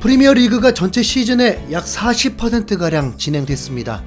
프리미어 리그가 전체 시즌의 약 40%가량 진행됐습니다.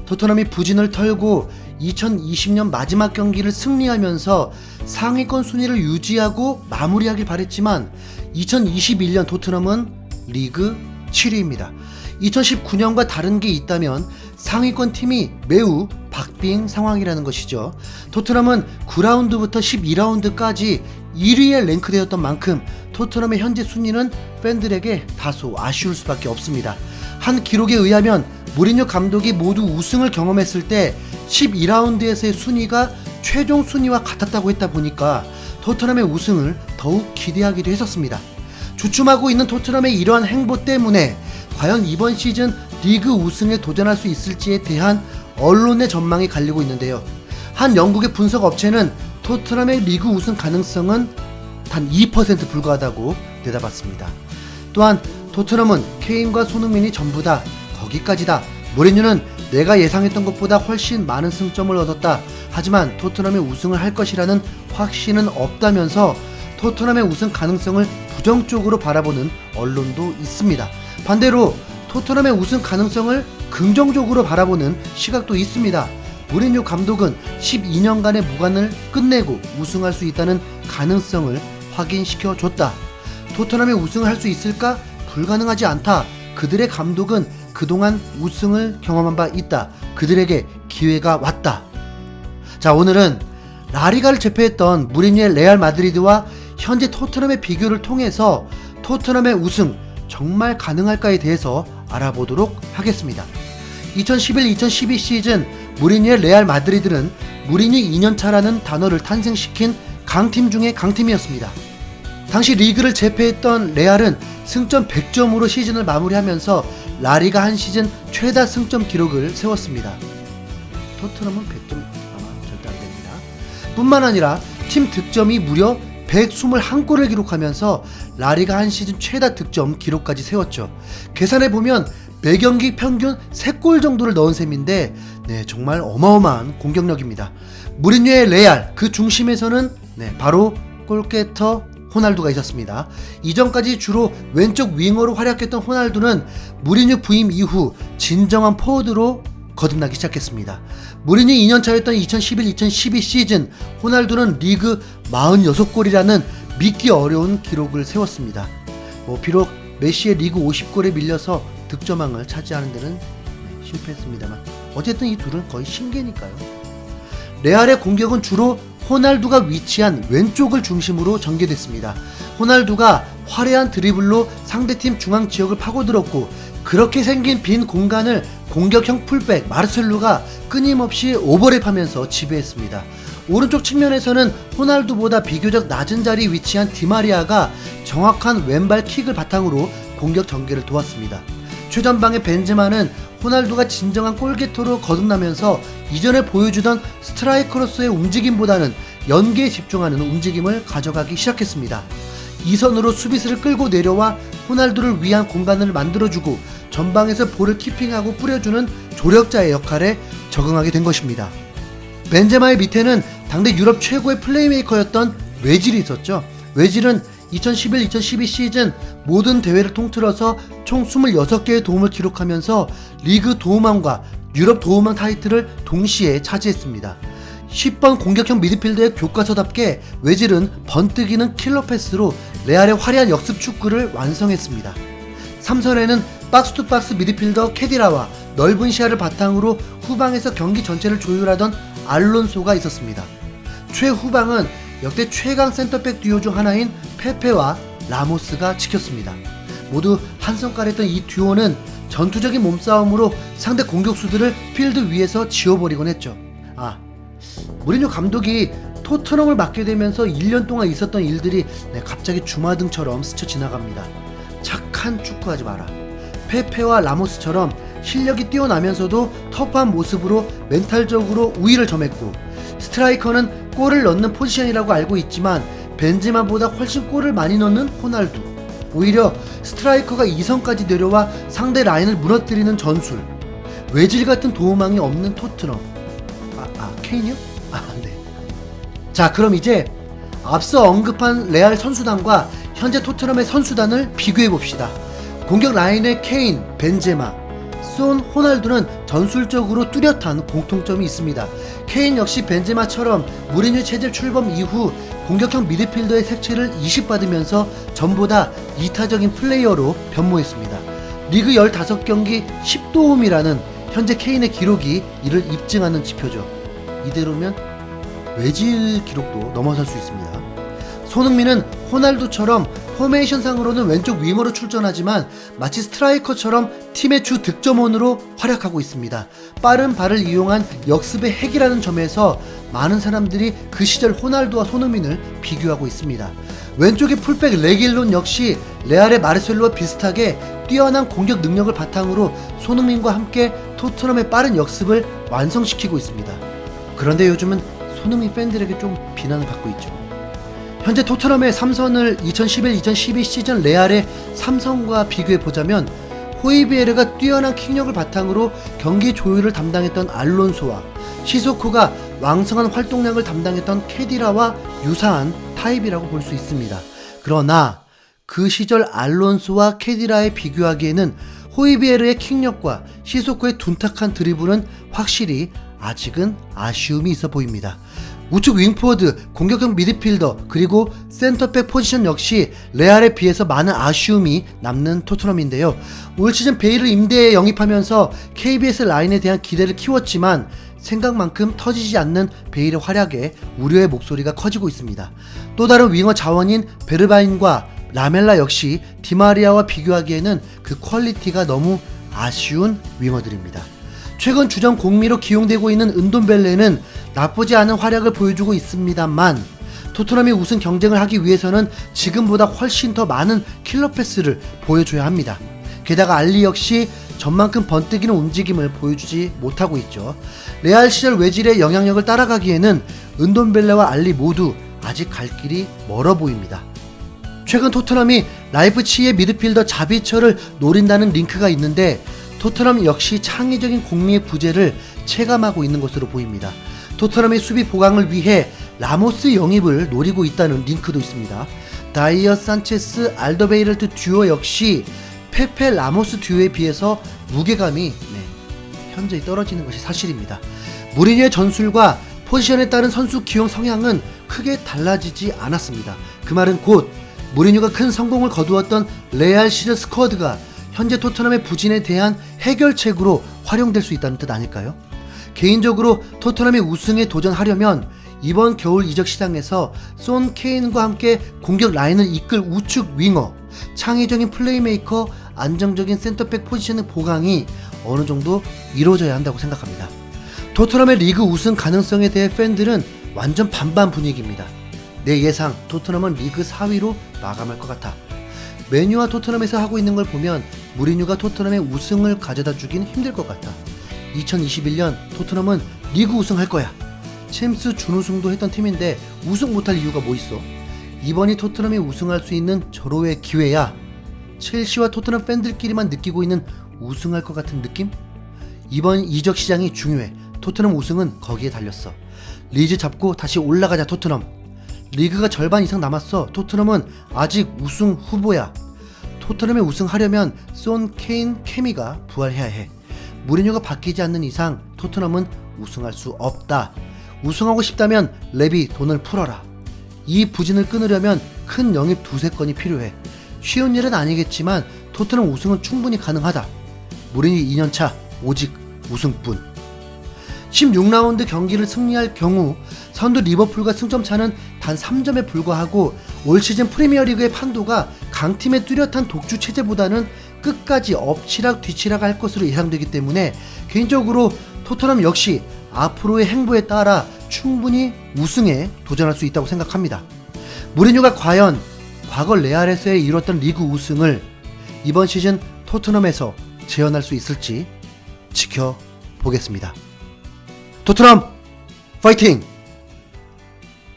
토트넘이 부진을 털고 2020년 마지막 경기를 승리하면서 상위권 순위를 유지하고 마무리하길 바랬지만 2021년 토트넘은 리그 7위입니다. 2019년과 다른 게 있다면 상위권 팀이 매우 박빙 상황이라는 것이죠. 토트넘은 9라운드부터 12라운드까지 1위에 랭크되었던 만큼 토트넘의 현재 순위는 팬들에게 다소 아쉬울 수밖에 없습니다. 한 기록에 의하면 무리뉴 감독이 모두 우승을 경험했을 때 12라운드에서의 순위가 최종 순위와 같았다고 했다 보니까 토트넘의 우승을 더욱 기대하기도 했었습니다. 주춤하고 있는 토트넘의 이러한 행보 때문에 과연 이번 시즌 리그 우승에 도전할 수 있을지에 대한 언론의 전망이 갈리고 있는데요. 한 영국의 분석 업체는 토트넘의 리그 우승 가능성은 단 2% 불과하다고 내다봤습니다. 또한 토트넘은 케인과 손흥민이 전부 다 거기까지다. 무리뉴는 내가 예상했던 것보다 훨씬 많은 승점을 얻었다. 하지만 토트넘의 우승을 할 것이라는 확신은 없다면서 토트넘의 우승 가능성을 부정적으로 바라보는 언론도 있습니다. 반대로 토트넘의 우승 가능성을 긍정적으로 바라보는 시각도 있습니다. 무리뉴 감독은 12년간의 무관을 끝내고 우승할 수 있다는 가능성을 확인시켜 줬다. 토트넘의 우승을 할 수 있을까? 불가능하지 않다. 그들의 감독은 그동안 우승을 경험한 바 있다. 그들에게 기회가 왔다. 자, 오늘은 라리가를 제패했던 무리뉴의 레알 마드리드와 현재 토트넘의 비교를 통해서 토트넘의 우승 정말 가능할까에 대해서 알아보도록 하겠습니다. 2011-2012 시즌 무리뉴의 레알 마드리드는 무리뉴 2년차라는 단어를 탄생시킨 강팀 중의 강팀이었습니다. 당시 리그를 제패했던 레알은 승점 100점으로 시즌을 마무리하면서 라리가 한 시즌 최다 승점 기록을 세웠습니다. 토트넘은 100점 아마 절대 안 됩니다. 뿐만 아니라 팀 득점이 무려 121골을 기록하면서 라리가 한 시즌 최다 득점 기록까지 세웠죠. 계산해보면 매경기 평균 3골 정도를 넣은 셈인데 정말 어마어마한 공격력입니다. 무리뉴의 레알 그 중심에서는 바로 골게터 호날두가 있었습니다. 이전까지 주로 왼쪽 윙어로 활약했던 호날두는 무리뉴 부임 이후 진정한 포워드로 거듭나기 시작했습니다. 무리뉴 2년차였던 2011-2012 시즌 호날두는 리그 46골이라는 믿기 어려운 기록을 세웠습니다. 비록 메시의 리그 50골에 밀려서 득점왕을 차지하는 데는 실패했습니다만 어쨌든 이 둘은 거의 신기니까요. 레알의 공격은 주로 호날두가 위치한 왼쪽을 중심으로 전개됐습니다. 호날두가 화려한 드리블로 상대팀 중앙 지역을 파고들었고 그렇게 생긴 빈 공간을 공격형 풀백 마르셀로가 끊임없이 오버랩하면서 지배했습니다. 오른쪽 측면에서는 호날두보다 비교적 낮은 자리에 위치한 디마리아가 정확한 왼발 킥을 바탕으로 공격 전개를 도왔습니다. 최전방의 벤제마는 호날두가 진정한 골게터로 거듭나면서 이전에 보여주던 스트라이커로서의 움직임보다는 연계에 집중하는 움직임을 가져가기 시작했습니다. 이선으로 수비수를 끌고 내려와 호날두를 위한 공간을 만들어주고 전방에서 볼을 키핑하고 뿌려주는 조력자의 역할에 적응하게 된 것입니다. 벤제마의 밑에는 당대 유럽 최고의 플레이메이커였던 외질이 있었죠. 외질은 2011-2012 시즌 모든 대회를 통틀어서 총 26개의 도움을 기록하면서 리그 도움왕과 유럽 도움왕 타이틀을 동시에 차지했습니다. 10번 공격형 미드필더의 교과서답게 외질은 번뜩이는 킬러 패스로 레알의 화려한 역습 축구를 완성했습니다. 3선에는 박스투박스 미드필더 케디라와 넓은 시야를 바탕으로 후방에서 경기 전체를 조율하던 알론소가 있었습니다. 최후방은 역대 최강 센터백 듀오 중 하나인 페페와 라모스가 지켰습니다. 모두 한 성깔 했던 이 듀오는 전투적인 몸싸움으로 상대 공격수들을 필드 위에서 지워버리곤 했죠. 무리뉴 감독이 토트넘을 맡게 되면서 1년 동안 있었던 일들이 갑자기 주마등처럼 스쳐 지나갑니다. 착한 축구하지 마라. 페페와 라모스처럼 실력이 뛰어나면서도 터프한 모습으로 멘탈적으로 우위를 점했고 스트라이커는 골을 넣는 포지션이라고 알고 있지만 벤제마보다 훨씬 골을 많이 넣는 호날두. 오히려 스트라이커가 2선까지 내려와 상대 라인을 무너뜨리는 전술. 외질 같은 도움망이 없는 토트넘. 케인이요? 네. 자, 그럼 이제 앞서 언급한 레알 선수단과 현재 토트넘의 선수단을 비교해봅시다. 공격 라인의 케인, 벤제마, 손, 호날두는 전술적으로 뚜렷한 공통점이 있습니다. 케인 역시 벤제마처럼 무리뉴 체제 출범 이후 공격형 미드필더의 색채를 이식받으면서 전보다 이타적인 플레이어로 변모했습니다. 리그 15경기 10도움이라는 현재 케인의 기록이 이를 입증하는 지표죠. 이대로면 외질 기록도 넘어설 수 있습니다. 손흥민은 호날두처럼 포메이션상으로는 왼쪽 윙어로 출전하지만 마치 스트라이커처럼 팀의 주 득점원으로 활약하고 있습니다. 빠른 발을 이용한 역습의 핵이라는 점에서 많은 사람들이 그 시절 호날두와 손흥민을 비교하고 있습니다. 왼쪽의 풀백 레길론 역시 레알의 마르셀로와 비슷하게 뛰어난 공격 능력을 바탕으로 손흥민과 함께 토트넘의 빠른 역습을 완성시키고 있습니다. 그런데 요즘은 손흥민 팬들에게 좀 비난을 받고 있죠. 현재 토트넘의 3선을 2011-2012 시즌 레알의 3선과 비교해보자면 호이비에르가 뛰어난 킥력을 바탕으로 경기 조율을 담당했던 알론소와 시소코가 왕성한 활동량을 담당했던 케디라와 유사한 타입이라고 볼 수 있습니다. 그러나 그 시절 알론소와 케디라에 비교하기에는 호이비에르의 킥력과 시소코의 둔탁한 드리블은 확실히 아직은 아쉬움이 있어 보입니다. 우측 윙포워드, 공격형 미드필더, 그리고 센터백 포지션 역시 레알에 비해서 많은 아쉬움이 남는 토트넘인데요. 올 시즌 베일을 임대에 영입하면서 KBS 라인에 대한 기대를 키웠지만 생각만큼 터지지 않는 베일의 활약에 우려의 목소리가 커지고 있습니다. 또 다른 윙어 자원인 베르바인과 라멜라 역시 디마리아와 비교하기에는 그 퀄리티가 너무 아쉬운 윙어들입니다. 최근 주전 공미로 기용되고 있는 은돈벨레는 나쁘지 않은 활약을 보여주고 있습니다만 토트넘이 우승 경쟁을 하기 위해서는 지금보다 훨씬 더 많은 킬러 패스를 보여줘야 합니다. 게다가 알리 역시 전만큼 번뜩이는 움직임을 보여주지 못하고 있죠. 레알 시절 외질의 영향력을 따라가기에는 은돈벨레와 알리 모두 아직 갈 길이 멀어 보입니다. 최근 토트넘이 라이프치히의 미드필더 자비처를 노린다는 링크가 있는데 토트넘 역시 창의적인 공미의 부재를 체감하고 있는 것으로 보입니다. 토트넘의 수비 보강을 위해 라모스 영입을 노리고 있다는 링크도 있습니다. 다이어 산체스 알더베이럴트 듀오 역시 페페 라모스 듀오에 비해서 무게감이 현저히 떨어지는 것이 사실입니다. 무리뉴의 전술과 포지션에 따른 선수 기용 성향은 크게 달라지지 않았습니다. 그 말은 곧 무리뉴가 큰 성공을 거두었던 레알 시절 스쿼드가 현재 토트넘의 부진에 대한 해결책으로 활용될 수 있다는 뜻 아닐까요? 개인적으로 토트넘이 우승에 도전하려면 이번 겨울 이적 시장에서 손 케인과 함께 공격 라인을 이끌 우측 윙어, 창의적인 플레이메이커, 안정적인 센터백 포지션의 보강이 어느 정도 이루어져야 한다고 생각합니다. 토트넘의 리그 우승 가능성에 대해 팬들은 완전 반반 분위기입니다. 내 예상 토트넘은 리그 4위로 마감할 것 같아. 메뉴와 토트넘에서 하고 있는 걸 보면 무리뉴가 토트넘의 우승을 가져다 주긴 힘들 것 같아. 2021년 토트넘은 리그 우승할 거야. 챔스 준우승도 했던 팀인데 우승 못할 이유가 뭐 있어? 이번이 토트넘이 우승할 수 있는 절호의 기회야. 첼시와 토트넘 팬들끼리만 느끼고 있는 우승할 것 같은 느낌? 이번 이적 시장이 중요해. 토트넘 우승은 거기에 달렸어. 리즈 잡고 다시 올라가자 토트넘. 리그가 절반 이상 남았어. 토트넘은 아직 우승 후보야. 토트넘이 우승하려면 손, 케인, 케미가 부활해야 해. 무리뉴가 바뀌지 않는 이상 토트넘은 우승할 수 없다. 우승하고 싶다면 레비 돈을 풀어라. 이 부진을 끊으려면 큰 영입 두세 건이 필요해. 쉬운 일은 아니겠지만 토트넘 우승은 충분히 가능하다. 무리뉴 2년차 오직 우승뿐. 16라운드 경기를 승리할 경우 선두 리버풀과 승점 차는 단 3점에 불과하고 올 시즌 프리미어리그의 판도가 강팀의 뚜렷한 독주 체제보다는 끝까지 엎치락 뒤치락 할 것으로 예상되기 때문에 개인적으로 토트넘 역시 앞으로의 행보에 따라 충분히 우승에 도전할 수 있다고 생각합니다. 무리뉴가 과연 과거 레알에서의 이뤘던 리그 우승을 이번 시즌 토트넘에서 재현할 수 있을지 지켜보겠습니다. 토트넘 파이팅!